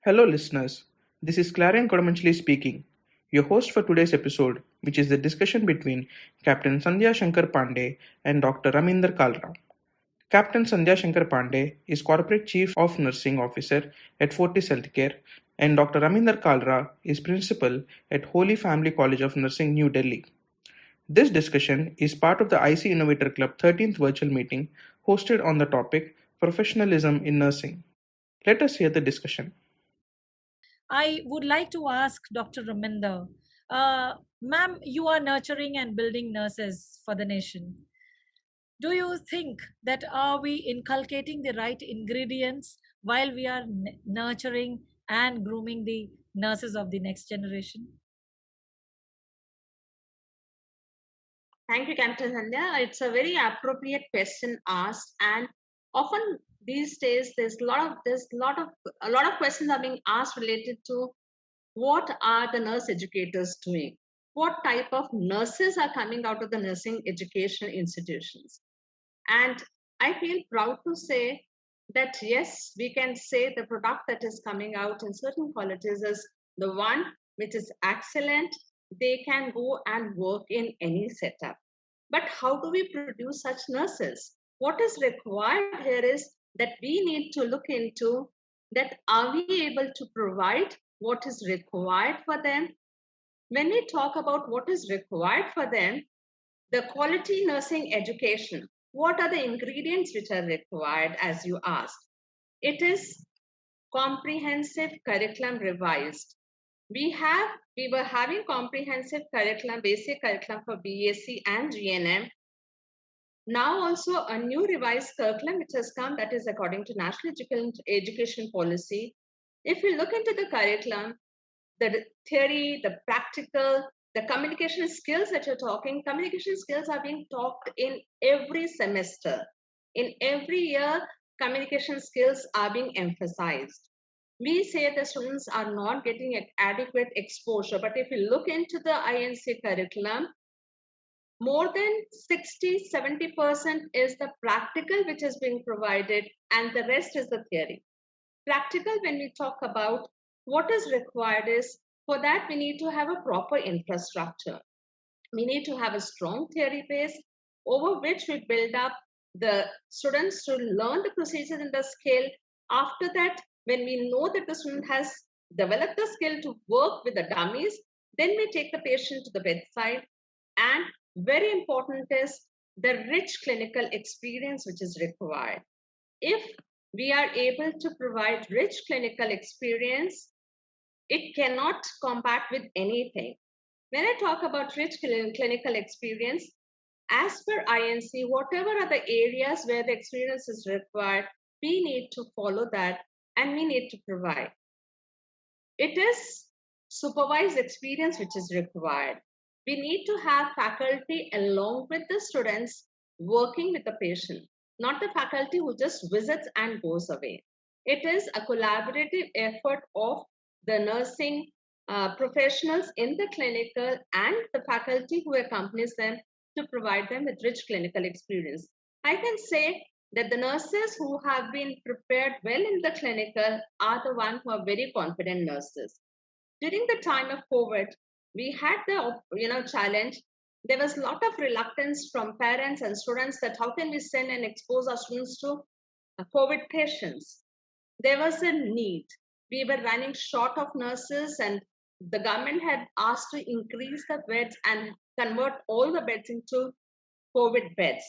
Hello, listeners. This is Clarion Kodamanchali speaking, your host for today's episode, which is the discussion between Captain Sandhya Shankar Pandey and Dr. Raminder Kalra. Captain Sandhya Shankar Pandey is Corporate Chief of Nursing Officer at Fortis Healthcare, and Dr. Raminder Kalra is Principal at Holy Family College of Nursing, New Delhi. This discussion is part of the IC InnovatorCLUB 13th virtual meeting hosted on the topic Professionalism in Nursing. Let us hear the discussion. I would like to ask Dr. Raminder, ma'am, you are nurturing and building nurses for the nation. Do you think that are we inculcating the right ingredients while we are nurturing and grooming the nurses of the next generation? Thank you, Captain Sandhya. It's a very appropriate question asked, and often these days a lot of questions are being asked related to what are the nurse educators doing, what type of nurses are coming out of the nursing education institutions, and I feel proud to say that yes, we can say the product that is coming out in certain colleges is the one which is excellent. They can go and work in any setup. But how do we produce such nurses? What is required here is that we need to look into that are we able to provide what is required for them? When we talk about what is required for them, the quality nursing education, what are the ingredients which are required as you asked? It is comprehensive curriculum revised. We were having comprehensive curriculum, basic curriculum for BSc and GNM. Now also a new revised curriculum which has come, that is according to National Education Policy. If we look into the curriculum, the theory, the practical, the communication skills that you're talking, communication skills are being taught in every semester. In every year, communication skills are being emphasized. We say the students are not getting adequate exposure, but if you look into the INC curriculum, more than 60-70% is the practical which is being provided, and the rest is the theory. Practical, when we talk about what is required, is for that we need to have a proper infrastructure. We need to have a strong theory base over which we build up the students to learn the procedures and the skill. After that, when we know that the student has developed the skill to work with the dummies, then we take the patient to the bedside. And very important is the rich clinical experience which is required. If we are able to provide rich clinical experience, it cannot compare with anything. When I talk about rich clinical experience, as per INC, whatever are the areas where the experience is required, we need to follow that and we need to provide. It is supervised experience which is required. We need to have faculty along with the students working with the patient, not the faculty who just visits and goes away. It is a collaborative effort of the nursing professionals in the clinical and the faculty who accompanies them to provide them with rich clinical experience. I can say that the nurses who have been prepared well in the clinical are the ones who are very confident nurses. During the time of COVID, we had the challenge. There was a lot of reluctance from parents and students that how can we send and expose our students to COVID patients. There was a need. We were running short of nurses, and the government had asked to increase the beds and convert all the beds into COVID beds.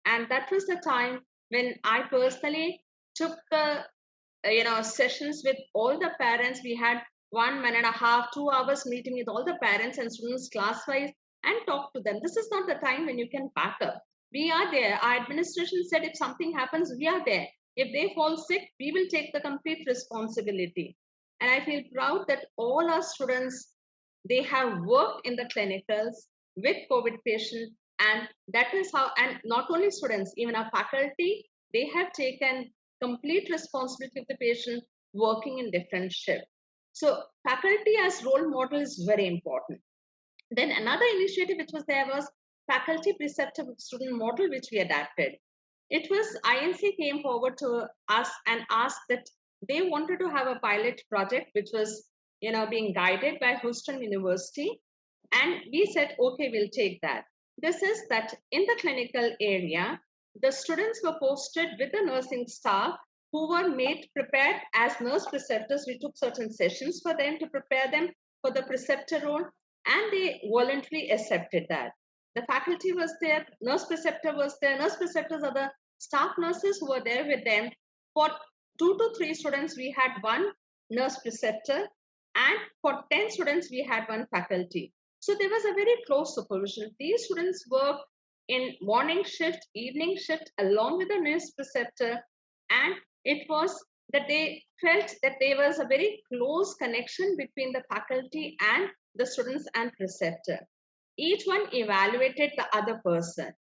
And that was the time when I personally took the sessions with all the parents. We had 1.5, 2 hours meeting with all the parents and students class wise and talk to them. This is not the time when you can back up. We are there. Our administration said if something happens, we are there. If they fall sick, we will take the complete responsibility. And I feel proud that all our students, they have worked in the clinicals with COVID patients, and that is how, and not only students, even our faculty, they have taken complete responsibility of the patient working in different shifts. So faculty as role model is very important. Then another initiative which was there was faculty preceptor student model, which we adapted. It was INC came forward to us and asked that They wanted to have a pilot project, which was, being guided by Houston University. And we said, okay, we'll take that. This is that in the clinical area, the students were posted with the nursing staff who were made prepared as nurse preceptors. We took certain sessions for them to prepare them for the preceptor role, and they voluntarily accepted that. The faculty was there, nurse preceptor was there. Nurse preceptors are the staff nurses who were there with them. For 2 to 3 students, we had one nurse preceptor, and for 10 students, we had one faculty. So there was a very close supervision. These students worked in morning shift, evening shift, along with the nurse preceptor, and it was that they felt that there was a very close connection between the faculty and the students and preceptor. Each one evaluated the other person.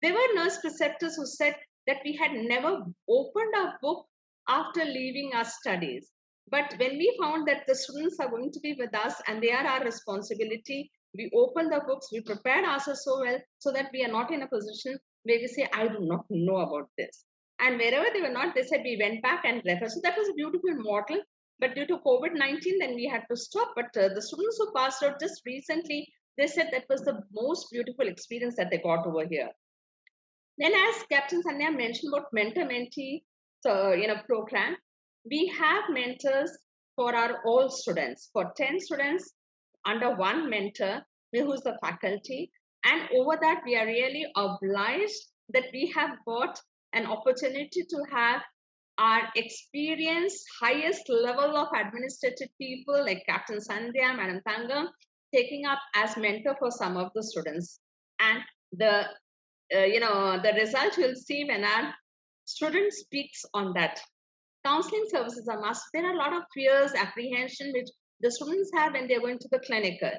There were nurse preceptors who said that we had never opened a book after leaving our studies. But when we found that the students are going to be with us and they are our responsibility, we opened the books, we prepared ourselves so well so that we are not in a position where we say, I do not know about this. And wherever they were not, they said we went back and referred. So that was a beautiful model. But due to COVID-19, then we had to stop. But the students who passed out just recently, they said that was the most beautiful experience that they got over here. Then, as Captain Sandhya mentioned about mentor-mentee, program, we have mentors for our all students. For 10 students, under one mentor, who is the faculty, and over that, we are really obliged that we have got an opportunity to have our experienced, highest level of administrative people like Captain Sandhya, Madam Tangam, taking up as mentor for some of the students. And the the result you'll see when our student speaks on that. Counseling services are must. There are a lot of fears, apprehension which the students have when they're going to the clinical.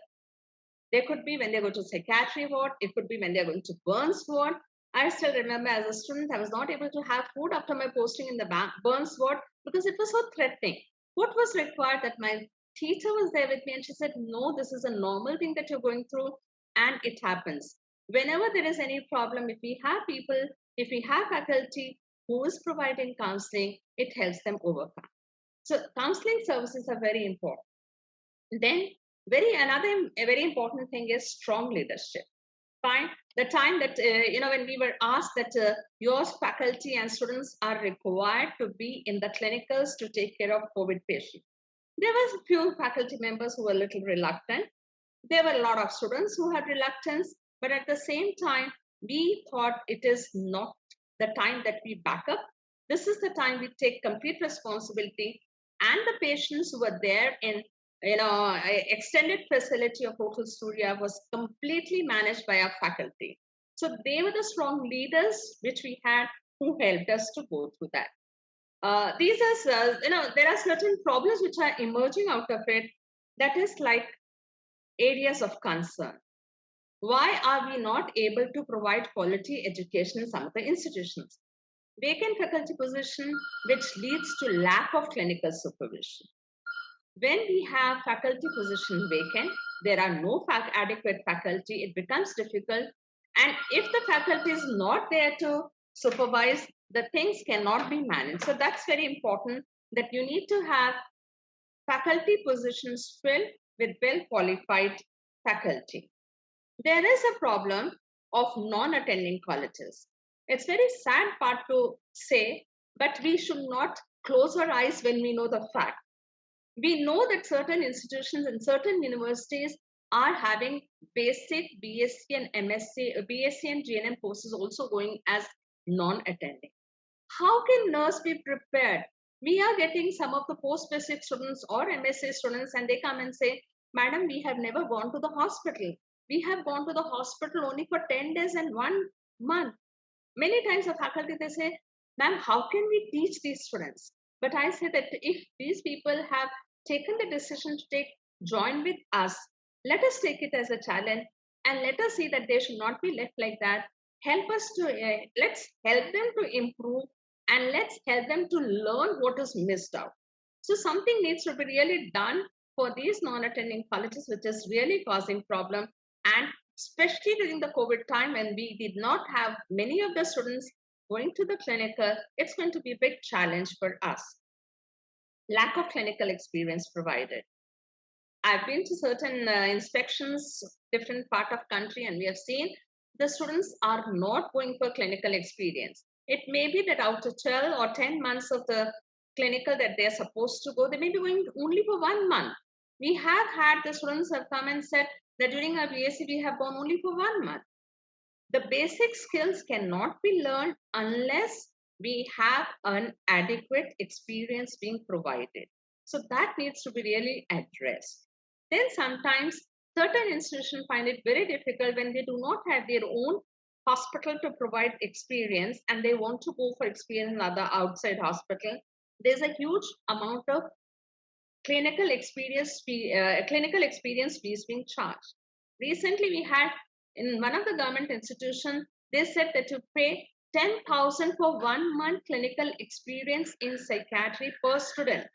There could be when they go to psychiatry ward. It could be when they're going to burns ward. I still remember as a student, I was not able to have food after my posting in the burns ward because it was so threatening. What was required that my teacher was there with me and she said, no, this is a normal thing that you're going through and it happens. Whenever there is any problem, if we have people, if we have faculty who is providing counseling, it helps them overcome. So counseling services are very important. Then a very important thing is strong leadership. Fine. The time that, when we were asked that your faculty and students are required to be in the clinicals to take care of COVID patients, there was a few faculty members who were a little reluctant. There were a lot of students who had reluctance, but at the same time, we thought it is not the time that we back up. This is the time we take complete responsibility, and the patients who were there in extended facility of Hotel Surya was completely managed by our faculty. So they were the strong leaders which we had who helped us to go through that. These are, there are certain problems which are emerging out of it. That is like areas of concern. Why are we not able to provide quality education in some of the institutions? Vacant faculty position, which leads to lack of clinical supervision. When we have faculty position vacant, there are no adequate faculty, it becomes difficult. And if the faculty is not there to supervise, the things cannot be managed. So that's very important that you need to have faculty positions filled with well-qualified faculty. There is a problem of non-attending colleges. It's very sad part to say, but we should not close our eyes when we know the fact. We know that certain institutions and certain universities are having basic BSc and MSc, BSc and GNM courses also going as non-attending. How can nurse be prepared? We are getting some of the post-basic students or MSc students and they come and say, Madam, we have never gone to the hospital. We have gone to the hospital only for 10 days and 1 month. Many times the faculty, they say, ma'am, how can we teach these students? But I say that if these people have taken the decision to join with us, let us take it as a challenge and let us see that they should not be left like that. Help us to, let's help them to improve and let's help them to learn what is missed out. So something needs to be really done for these non-attending colleges, which is really causing problem. And especially during the COVID time when we did not have many of the students going to the clinical, it's going to be a big challenge for us. lack of clinical experience provided. I've been to certain inspections, different part of country, and we have seen the students are not going for clinical experience. It may be that out of 12 or 10 months of the clinical that they're supposed to go, they may be going only for 1 month. We have had the students have come and said that during our BSc, we have gone only for 1 month. The basic skills cannot be learned unless we have an adequate experience being provided. So that needs to be really addressed. Then sometimes certain institutions find it very difficult when they do not have their own hospital to provide experience and they want to go for experience in other outside hospital. There's a huge amount of clinical experience fees being charged. Recently, we had in one of the government institutions, they said that to pay 10,000 for 1 month clinical experience in psychiatry per student.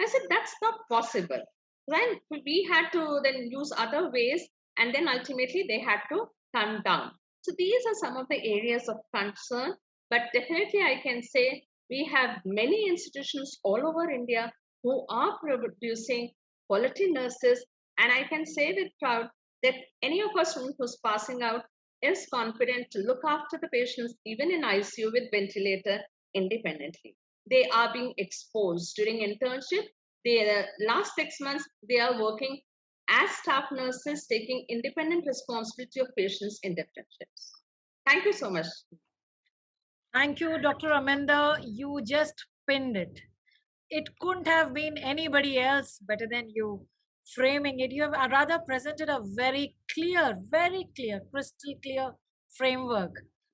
I said that's not possible. Then we had to then use other ways, and then ultimately they had to come down. So these are some of the areas of concern. But definitely, I can say we have many institutions all over India who are producing quality nurses, and I can say with proud that any of our students who's passing out is confident to look after the patients, even in ICU with ventilator independently. They are being exposed during internship. The last 6 months, they are working as staff nurses, taking independent responsibility of patients in different shifts. Thank you so much. Thank you, Dr. Raminder. You just pinned it. It couldn't have been anybody else better than you framing it. You have rather presented a very clear, crystal clear framework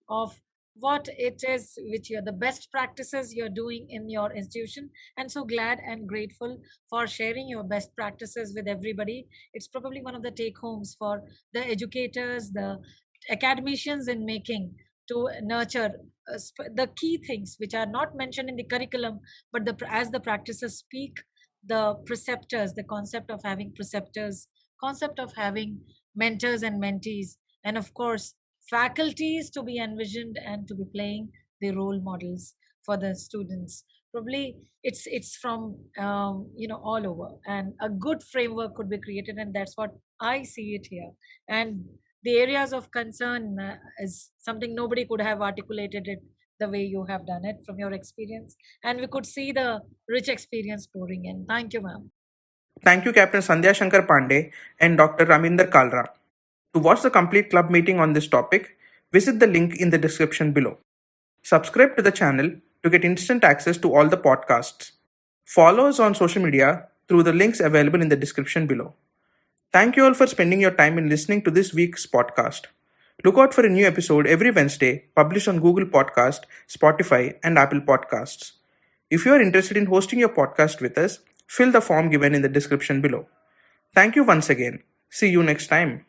of what it is which you're the best practices you're doing in your institution, and so glad and grateful for sharing your best practices with everybody. It's probably one of the take homes for the educators, the academicians in making to nurture the key things which are not mentioned in the curriculum, but as the practices speak, the preceptors, the concept of having preceptors, concept of having mentors and mentees, and of course faculties to be envisioned and to be playing the role models for the students. Probably it's from all over, and a good framework could be created, and that's what I see it here. And the areas of concern is something nobody could have articulated it the way you have done it from your experience, and we could see the rich experience pouring in. Thank you, ma'am. Thank you, Captain Sandhya Shankar Pandey and Dr. Raminder Kalra. To watch the complete club meeting on this topic, visit the link in the description below. Subscribe to the channel to get instant access to all the podcasts. Follow us on social media through the links available in the description below. Thank you all for spending your time in listening to this week's podcast. Look out for a new episode every Wednesday, published on Google Podcast, Spotify, and Apple Podcasts. If you are interested in hosting your podcast with us, fill the form given in the description below. Thank you once again. See you next time.